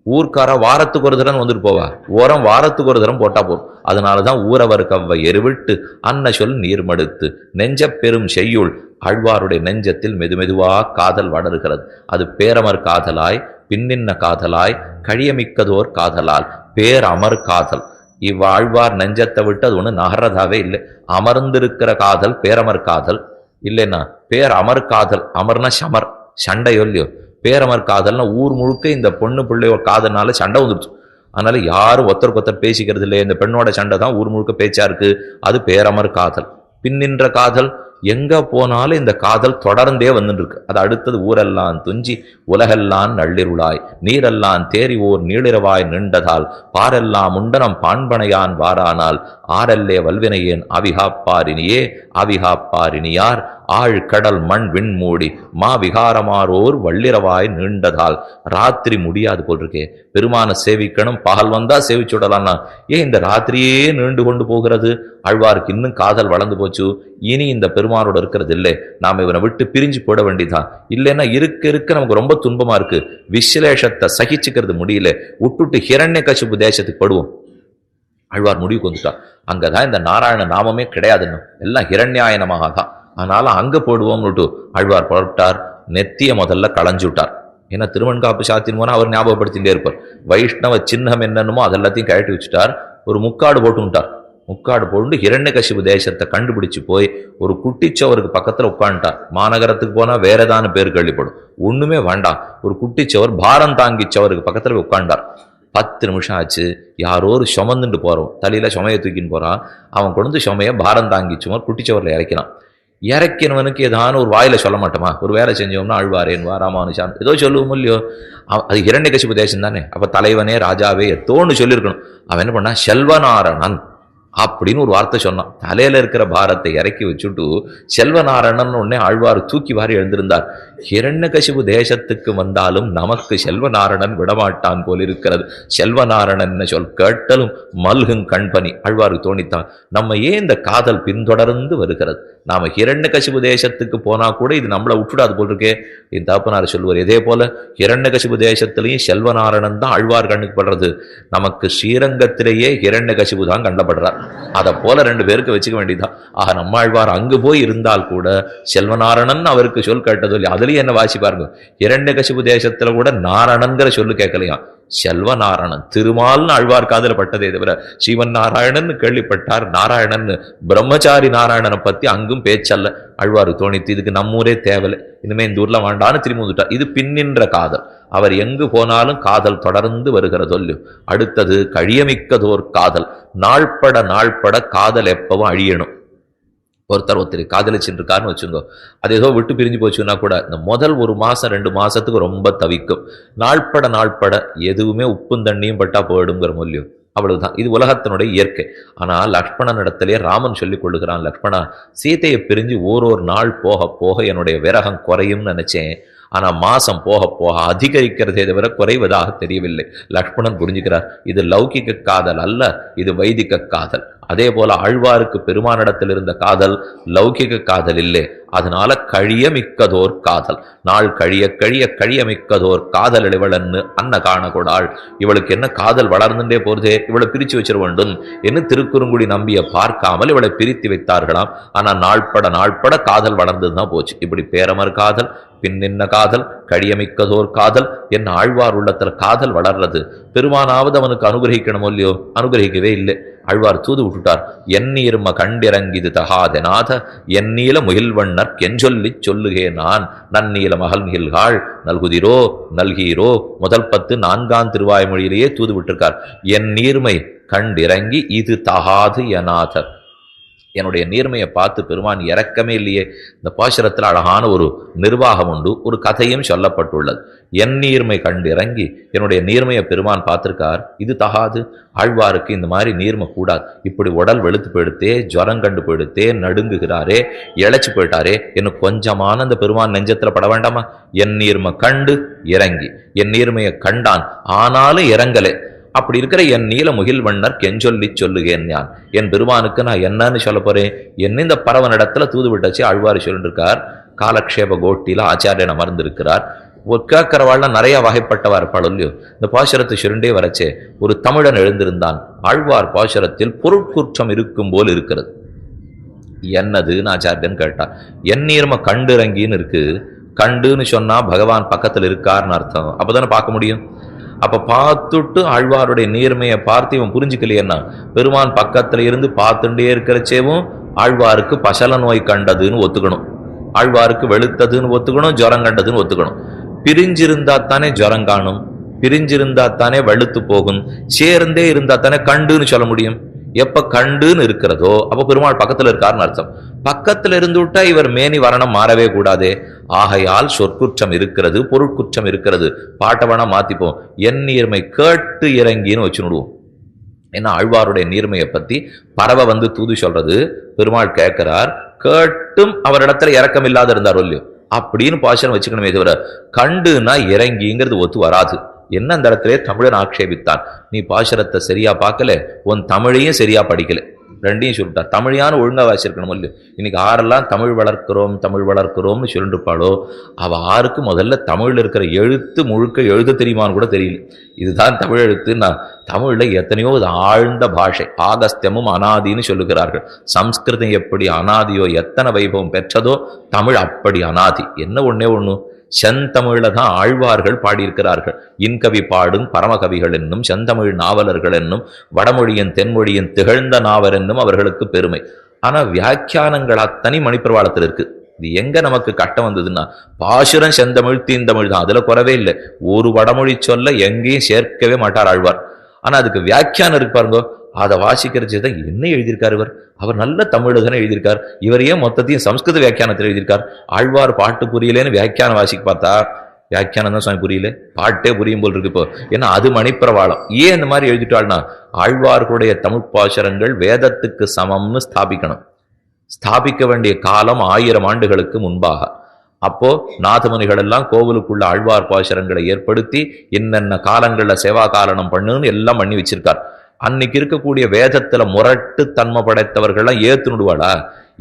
ஊர்க்காரா வாரத்துக்கு ஒரு தரம் வந்துட்டு போவா, உரம் வாரத்துக்கு ஒரு தரம் போட்டா போதும். அதனாலதான் ஊரவர் கவ்வை எருவிட்டு அன்ன சொல் நீர் மடுத்து நெஞ்ச பெரும் செய்யுள். ஆழ்வாருடைய நெஞ்சத்தில் மெதுமெதுவா காதல் வளர்கிறது. அது பேரமர் காதலாய் பின்னின்ன காதலாய் கழியமிக்கதோர் காதலால் பேரமர் காதல். இவ்வாழ்வார் நெஞ்சத்தை விட்டு அது ஒண்ணு நகரதாவே இல்லை. அமர்ந்திருக்கிற காதல் பேரமர் காதல் இல்லைன்னா பேர் அமர் காதல். அமர்னா சமர், சண்டையோ இல்லையோ. பேரமர் காதல்னா ஊர் முழுக்க இந்த பொண்ணு பிள்ளையோட காதல்னால சண்டை வந்துடுச்சு. அதனால யாரும் ஒருத்தருக்கு ஒருத்தர் பேசிக்கிறது இல்லை. இந்த பெண்ணோட சண்டை தான் ஊர் முழுக்க பேச்சா இருக்கு. அது பேரமர் காதல். பின்னின்ற காதல், எங்க போனாலும் இந்த காதல் தொடர்ந்தே வந்துட்டு இருக்கு. அது அடுத்தது ஊரெல்லாம் துஞ்சி உலகெல்லாம் நள்ளிருளாய் நீரெல்லாம் தேறி ஓர் நீளிரவாய் நின்றதால் பாரெல்லாம் உண்டனம் பாண்பனையான் வாரானால் ஆரல்லே வல்வினையேன் அவிகாப்பாரினியே அவிகாப்பாரினியார் ஆழ் கடல் மண் விண்மூடி மா விகாரமாரோர் வள்ளிரவாய் நீண்டதால். ராத்திரி முடியாது போல் இருக்கே, பெருமான சேவிக்கணும், பகல் வந்தா சேவிச்சுடலாம்னா ஏன் இந்த ராத்திரியே நீண்டு கொண்டு போகிறது? ஆழ்வாருக்கு இன்னும் காதல் வளர்ந்து போச்சு. இனி இந்த பெருமானோட இருக்கிறது இல்லை, நாம இவனை விட்டு பிரிஞ்சு போட வேண்டியதான். இல்லைன்னா இருக்க இருக்க நமக்கு ரொம்ப துன்பமா இருக்கு, விஸ்லேஷத்தை சகிச்சுக்கிறது முடியல, விட்டுட்டு ஹிரண்ய கசிப்பு தேசத்துக்கு படுவோம். ஆழ்வார் முடிவுக்கு வந்துட்டார். அங்கதான் இந்த நாராயண நாமமே கிடையாதுன்னு, எல்லாம் ஹிரண்யாயனமாக தான். அதனால அங்க போடுவோம்னுட்டு ஆழ்வார் புறப்பட்டார். நெத்திய முதல்ல களைஞ்சு விட்டார். ஏன்னா திருவன்காப்பு சாத்தின் போனால் அவர் ஞாபகப்படுத்திகிட்டே இருப்பார். வைஷ்ணவ சின்னம் என்னென்னமோ அதெல்லாத்தையும் கழட்டி வச்சுட்டார். ஒரு முக்காடு போட்டுட்டார். முக்காடு போட்டு ஹிரண்யகசிபு தேசத்தை கண்டுபிடிச்சு போய் ஒரு குட்டிச்சவருக்கு பக்கத்தில் உட்காந்துட்டார். மாநகரத்துக்கு போனால் வேற ஏதான பேர் கேள்விப்படும், ஒண்ணுமே வேண்டாம். ஒரு குட்டிச்சவர் பாரம் தாங்கிச்சவருக்கு பக்கத்தில் போய் உட்காண்டார். 10 நிமிஷம் ஆச்சு. யாரோ ஒரு சுமந்துட்டு போறோம், தலையில சுமையை தூக்கின்னு போறான். அவன் கொண்டு சுமையை பாரம் தாங்கிச்சுமோ குட்டிச்சவரில் இறக்கினான். இறக்கினவனுக்கு ஏதான ஒரு வாயில சொல்ல மாட்டோமா? ஒரு வேலை செஞ்சோம்னா ஆழ்வாரேன்வா ராமானுஷான் ஏதோ சொல்லுவோம் இல்லையோ? அது ஹிரண்யகசிபு தேசம் தானே. அப்ப தலைவனே ராஜாவே எத்தோன்னு சொல்லியிருக்கணும். அவன் என்ன பண்ணா, செல்வநாரணன் அப்படின்னு ஒரு வார்த்தை சொன்னான். தலையில இருக்கிற பாரத்தை இறக்கி வச்சுட்டு செல்வநாரணன் உடனே ஆழ்வார் தூக்கி வாரி எழுந்திருந்தார். ஹிரண்யகசிபு தேசத்துக்கு வந்தாலும் நமக்கு செல்வநாரணன் விடமாட்டான் போல் இருக்கிறது. செல்வநாரணன் சொல் கேட்டலும் மல்குங் கண்பனி. ஆழ்வாருக்கு தோணித்தான், நம்ம ஏன் இந்த காதல் பின்தொடர்ந்து வருகிறது? நாம ஹிரண்யகசிபு தேசத்துக்கு போனா கூட இது நம்மளை விட்டுடாது போல் இருக்கே. என் தாப்பனார் சொல்லுவார், இதே போல ஹிரண்யகசிபு தேசத்திலையும் செல்வநாரணன் தான் ஆழ்வார் கண்ணுக்கு படுறது. நமக்கு ஸ்ரீரங்கத்திலேயே ஹிரண்யகசிபு தான் கண்டப்படுறார். அதை போல 2 பேருக்கு வச்சுக்க வேண்டியதுதான். ஆக நம்மாழ்வார் அங்கு போய் இருந்தால் கூட செல்வநாரணன் அவருக்கு சொல் கேட்டதோ இல்லையா? அதுலயும் என்ன வாசி பாருங்க, ஹிரண்யகசிபு தேசத்துல கூட நாரணன்கிற சொல்லு கேட்கலையாம், செல்வநாரணன். திருமால்னு ஆழ்வார் காதல பட்டதே தவிர சிவன் நாராயணன் கேள்விப்பட்டார். நாராயணன் பிரம்மச்சாரி நாராயணனை பத்தி அங்கும் பேச்சல்ல. ஆழ்வாரு தோணித்து, இதுக்கு நம்மூரே தேவலை, இனிமே இந்த ஊர்ல வேண்டான்னு திரும்பி வந்துட்டார். இது பின்னின்ற காதல். அவர் எங்கு போனாலும் காதல் தொடர்ந்து வருகிறதொல்லு. அடுத்தது கழியமிக்கதோர் காதல். நாள்பட காதல் எப்பவும் அழியணும். ஒருத்தர் காதலிச்சுட்டு இருக்காருன்னு வச்சுக்கோ, அது ஏதோ விட்டு பிரிஞ்சு போச்சுன்னா கூட இந்த முதல் 1 மாசம் 2 மாசத்துக்கு ரொம்ப தவிக்கும். நாள்பட எதுவுமே உப்பும் தண்ணியும் பட்டா போயிடுங்கிற மொழியும் அவ்வளவுதான். இது உலகத்தினுடைய இயற்கை. ஆனா லக்ஷ்மணன் இடத்திலே ராமன் சொல்லிக் கொள்ளுகிறான், லக்ஷ்மணா, சீதையை பிரிஞ்சு ஒரு நாள் போக போக என்னுடைய விரகம் குறையும்னு நினைச்சேன். ஆனா மாசம் போக போக அதிகரிக்கிறதே தவிர குறைவதாக தெரியவில்லை. லக்ஷ்மணன் புரிஞ்சுக்கிறார், இது லௌகிக காதல் அல்ல, இது வைதிக காதல். அதே போல ஆழ்வாருக்கு பெருமானிடத்தில் இருந்த காதல் லௌகிக காதல் இல்லை. அதனால கழியமிக்கதோர் காதல். நாள் கழிய கழிய கழியமிக்கதோர் காதல் இவளன்னு அன்ன காணக்கூடாள். இவளுக்கு என்ன காதல் வளர்ந்துட்டே போறதே, இவளை பிரிச்சு வச்சிட வேண்டும் என்று திருக்குறுங்குடி நம்பிய பார்க்காமல் இவளை பிரித்து வைத்தார்களாம். ஆனா நாள்பட காதல் வளர்ந்ததுதான் போச்சு. இப்படி பேரமர் காதல், பின்னின்ன காதல், கழியமிக்கதோர் காதல் என்ன ஆழ்வார் உள்ளத்துல காதல் வளர்றது. பெருமானாவது அவனுக்கு அனுகிரகிக்கணுமோ இல்லையோ? அனுகிரகிக்கவே இல்லை. ஆழ்வார் தூது விட்டுட்டார். எண்ணீர்ம கண்டிறங்கிது தகாதநாத எண்ணீல முகில்வண்ணர் கெஞ்சொல்லி சொல்லுகே நான் நன்னீல மகள் நிகழ்காள் நல்குதிரோ நல்கீரோ. முதல் 10 4ஆம் திருவாய்மொழியிலேயே தூது விட்டிருக்கார். என் நீர்மை கண்டிறங்கி இது தகாது எனாதர். என்னுடைய நீர்மையை பார்த்து பெருமான் இறக்கமே இல்லையே. இந்த பாசுரத்தில் அழகான ஒரு நிர்வாகம் உண்டு, ஒரு கதையும் சொல்லப்பட்டுள்ளது. என் நீர்மை கண்டிறங்கி என்னுடைய நீர்மையை பெருமான் பார்த்திருக்கார். இது தகாது. ஆழ்வாருக்கு இந்த மாதிரி நீர்மை கூடாது. இப்படி உடல் வெளுத்து போயிடுத்தே, ஜுரம் கண்டு போயிடுத்தே, நடுங்குகிறாரே, இழைச்சு போயிட்டாரே, இன்னும் கொஞ்சமான அந்த பெருமான் நெஞ்சத்துல பட வேண்டாமா? என் நீர்மை கண்டு இறங்கி, என் நீர்மையை கண்டான் ஆனாலும் இறங்கலே. அப்படி இருக்கிற என் நீல முகில்வண்ணர் கெஞ்சொல்லி சொல்லுகேன் நான். என் பெருமானுக்கு நான் என்னன்னு சொல்ல போறேன்? என்ன இந்த பரவனிடத்துல தூது விட்டாச்சு ஆழ்வார் சொல்லிட்டு இருக்கார். காலக்ஷேப கோட்டியில ஆச்சாரியன் அமர்ந்திருக்கிறார். கேட்கிறவாள்லாம் நிறைய வகைப்பட்டவா இருப்பாள் இல்லையோ? இந்த பாசுரத்தை சுருண்டே வரச்சே ஒரு தமிழன் எழுந்திருந்தான். ஆழ்வார் பாசுரத்தில் பொருட்குற்றம் இருக்கும் போல் இருக்கிறது. என்னதுன்னு ஆச்சாரியன் கேட்டார். என் நீர்ம கண்டிறங்கின்னு இருக்கு. கண்டுன்னு சொன்னா பகவான் பக்கத்தில் இருக்காருன்னு அர்த்தம். அப்பதானே பார்க்க முடியும். அப்ப பார்த்துட்டு ஆழ்வாருடைய நீர்மையை பார்த்து இவன் புரிஞ்சுக்கலையேன்னா, பெருமான் பக்கத்துல இருந்து பார்த்துட்டே இருக்கிறச்சேவும் ஆழ்வாருக்கு பசல நோய் கண்டதுன்னு ஒத்துக்கணும், ஆழ்வாருக்கு வெளுத்ததுன்னு ஒத்துக்கணும், ஜுரம் கண்டதுன்னு ஒத்துக்கணும். பிரிஞ்சிருந்தா தானே ஜுரம் காணும், பிரிஞ்சிருந்தா தானே வெளுத்து போகும், சேர்ந்தே இருந்தா தானே கண்டுன்னு சொல்ல முடியும். எப்ப கண்டுன்னு இருக்கிறதோ அப்ப பெருமாள் பக்கத்துல இருக்காருன்னு அர்த்தம். பக்கத்துல இருந்து விட்டா இவர் மேனி வரணம் மாறவே கூடாதே. ஆகையால் சொற்குற்றம் இருக்கிறது, பொருட்குற்றம் இருக்கிறது. பாட்டை வேணா மாத்திப்போம். என் நீர்மை கேட்டு இறங்கின்னு வச்சுடுவோம். ஏன்னா ஆழ்வாருடைய நீர்மையை பத்தி பறவை வந்து தூது சொல்றது. பெருமாள் கேட்கிறார், கேட்டும் அவரிடத்துல இறக்கம் இல்லாத இருந்தாரோ இல்லையோ அப்படின்னு பாசனம் வச்சுக்கணுமே தவிர கண்டுனா இறங்கிங்கிறது ஒத்து வராது. என்ன அந்த இடத்துல தமிழன் ஆட்சேபித்தான், நீ பாசுரத்தை சரியா பார்க்கல, உன் தமிழையும் சரியா படிக்கல, ரெண்டையும் சொல்லிட்டார். தமிழையான ஒழுங்கா வாசிச்சிருக்கணும் இல்லையோ? இன்னைக்கு ஆரெல்லாம் தமிழ் வளர்க்கிறோம்னு சொல்லிட்டு இருப்பாளோ அவ ஆருக்கு முதல்ல தமிழ்ல இருக்கிற எழுத்து முழுக்க எழுத தெரியுமான்னு கூட தெரியல. இதுதான் தமிழ் எழுத்துன்னா. தமிழ்ல எத்தனையோ ஆழ்ந்த பாஷை. ஆகஸ்தியமும் அனாதின்னு சொல்லுகிறார்கள். சம்ஸ்கிருதம் எப்படி அனாதியோ, எத்தனை வைபவம் பெற்றதோ தமிழ் அப்படி அனாதி. என்ன ஒண்ணே ஒண்ணு, செந்தமிழ்ல தான் ஆழ்வார்கள் பாடியிருக்கிறார்கள். இன்கவி பாடும் பரமகவிகள் என்னும் செந்தமிழ் நாவலர்கள் என்னும் வடமொழியின் தென்மொழியின் திகழ்ந்த நாவர் என்னும் அவர்களுக்கு பெருமை. ஆனா வியாக்கியானங்கள் அத்தனை மணிப்பிரவாளத்தில் இருக்கு. இது எங்க நமக்கு கட்டம் வந்ததுன்னா, பாசுரம் செந்தமிழ் தீந்தமிழ் தான், அதுல குறவே இல்லை. ஒரு வடமொழி சொல்ல எங்கேயும் சேர்க்கவே மாட்டார் ஆழ்வார். ஆனா அதுக்கு வியாக்கியானம் இருக்கு பாருங்க, அதை வாசிக்கிறது தான் என்ன எழுதியிருக்கார் இவர். அவர் நல்ல தமிழ் தானே எழுதியிருக்கார். இவர் ஏன் மொத்தத்தையும் சம்ஸ்கிருத வியாக்கியானத்தில் எழுதியிருக்கார். ஆழ்வார் பாட்டு புரியலேன்னு வியாக்கியானம் வாசிக்க பார்த்தா, வியாக்கியானம் தான் சுவாமி புரியல, பாட்டே புரியும் போல் இருக்கு இப்போ. ஏன்னா அது மணிப்பிரவாளம். ஏன் இந்த மாதிரி எழுதிட்டாள்னா, ஆழ்வார்களுடைய தமிழ் பாசுரங்கள் வேதத்துக்கு சமம்னு ஸ்தாபிக்க வேண்டிய காலம் 1000 ஆண்டுகளுக்கு முன்பாக. அப்போ நாதமுனிகள் எல்லாம் கோவிலுக்குள்ள ஆழ்வார் பாசுரங்களை ஏற்படுத்தி என்னென்ன காலங்கள்ல சேவா காரணம் பண்ணுன்னு எல்லாம் பண்ணி வச்சிருக்கார். அன்னைக்கு இருக்கக்கூடிய வேதத்துல முரட்டு தன்மை படைத்தவர்கள்லாம் ஏத்துனுடுவாளா?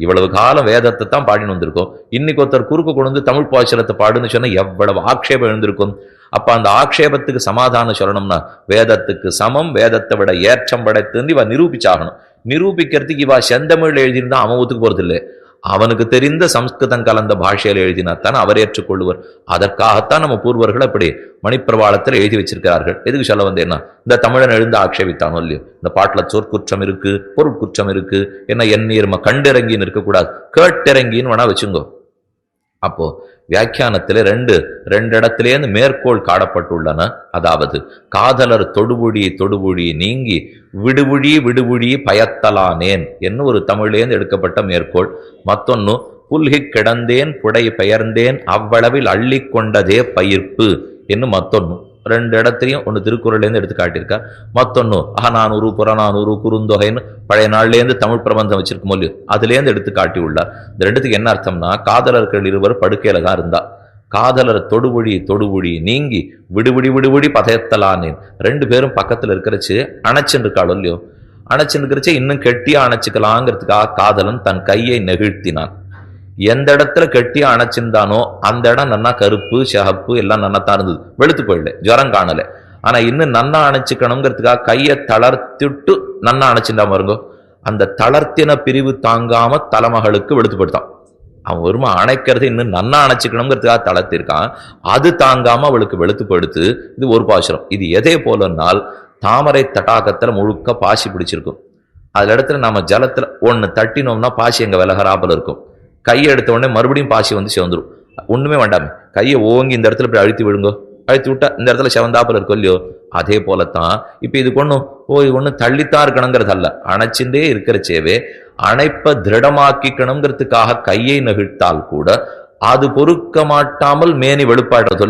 இவ்வளவு காலம் வேதத்தை தான் பாடின்னு வந்திருக்கோம், இன்னைக்கு ஒருத்தர் குறுக்கு கொண்டு தமிழ் பாசுரத்தை பாடுன்னு சொன்னா எவ்வளவு ஆக்ஷேபம் எழுந்திருக்கும். அப்ப அந்த ஆக்ஷேபத்துக்கு சமாதானம் சொல்லணும்னா, வேதத்துக்கு சமம், வேதத்தை விட ஏற்றம் படைத்துன்னு இவ நிரூபிச்சாகணும். நிரூபிக்கிறதுக்கு இவா செந்தமிழ் எழுதியிருந்தா அவன் ஒத்துக்கு போறது இல்லை. அவனுக்கு தெரிந்த சம்ஸ்கிருதம் கலந்த பாஷையில் எழுதினாத்தான் அவர் ஏற்றுக்கொள்ளுவர். அதற்காகத்தான் நம்ம பூர்வர்கள் அப்படி மணிப்பிரவாளத்தில் எழுதி வச்சிருக்கிறார்கள். எதுக்கு சொல்ல வந்தேன்னா, இந்த தமிழன் எழுந்து ஆட்சேபித்தானோ இல்லையோ, இந்த பாட்டுல சொற்குற்றம் இருக்கு, பொருட்குற்றம் இருக்கு, என்ன எண்ணீர்ம கண்டிறங்கின்னு இருக்கக்கூடாது, கேட்டிறங்கின்னு வேணா வச்சுங்கோ. அப்போ வியாக்கியானத்திலே ரெண்டு இடத்திலேருந்து மேற்கோள் காணப்பட்டுள்ளன. அதாவது காதலர் தொடுபுழி நீங்கி விடுபுழி பயத்தலானேன் என்ன ஒரு தமிழ்லேருந்து எடுக்கப்பட்ட மேற்கோள். மத்தொன்னு புல்கி கிடந்தேன் புடை பெயர்ந்தேன் அவ்வளவில் அள்ளி கொண்டதே பயிர்ப்பு என்ன மத்தொன்னு. 2 இடத்துலையும் ஒன்று திருக்குறள்லேருந்து எடுத்து காட்டியிருக்கார். மத்தொன்னு அகநானூறு புறநானூறு குறுந்தொகைன்னு பழைய நாள்லேருந்து தமிழ் பிரபந்தம் வச்சிருக்கும் போது அதுலேருந்து எடுத்து காட்டி உள்ளார். இந்த 2த்துக்கு என்ன அர்த்தம்னா, காதலர்கள் 2 படுக்கையில தான் இருந்தா, காதலர் தொடுபுழி நீங்கி விடுபுடி பதையத்தலானேன். 2 பேரும் பக்கத்துல இருக்கிறச்சு அணைச்சுன்னு இருக்காளோ இல்லையோ, அணைச்சுன்னு இருக்கிறச்சே இன்னும் கெட்டியா அணைச்சிக்கலாங்கிறதுக்காக காதலன் தன் கையை நெகிழ்த்தினான். எந்த இடத்துல கெட்டியா அணைச்சிருந்தானோ அந்த இடம் நன்னா கருப்பு சிகப்பு எல்லாம் நன்னாத்தான் இருந்தது, வெளுத்து போயிடல, ஜுரம் காணல. ஆனா இன்னும் நன்னா அணைச்சிக்கணுங்கிறதுக்காக கையை தளர்த்திட்டு நன்னா அணைச்சிருந்தா பாருங்க, அந்த தளர்த்தின பிரிவு தாங்காம தலைமகளுக்கு வெளுத்துப்படுத்தான். அவன் ஒருமா அணைக்கிறது இன்னும் நன்னா அணைச்சிக்கணுங்கிறதுக்காக தளர்த்திருக்கான், அது தாங்காம அவளுக்கு வெளுத்து படுத்து. இது ஒரு பாசுரம். இது எதே போலனால் தாமரை தடாகத்துல முழுக்க பாசி பிடிச்சிருக்கும். அதுல இடத்துல நம்ம ஜலத்துல ஒன்னு தட்டினோம்னா பாசி எங்க விலகராப்பல இருக்கும். கையை எடுத்த உடனே மறுபடியும் பாசி வந்து சிவந்துரும். ஒண்ணுமே வேண்டாமே, கையை ஓங்கி இந்த இடத்துல போய் அழுத்தி விடுங்க, அழுத்தி விட்டா இந்த இடத்துல சிவந்தாப்புல இருக்கும் இல்லையோ. அதே போலத்தான் இப்ப இதுக்கு ஒண்ணு தள்ளித்தான் இருக்கணுங்கிறது அல்ல, அணைச்சுட்டே இருக்கிறச்சேவே அணைப்ப திருடமாக்கிக்கணுங்கிறதுக்காக கையை நெகிழ்த்தால் கூட அது பொறுக்க மாட்டாமல் மேனி வெளுப்பாடுறது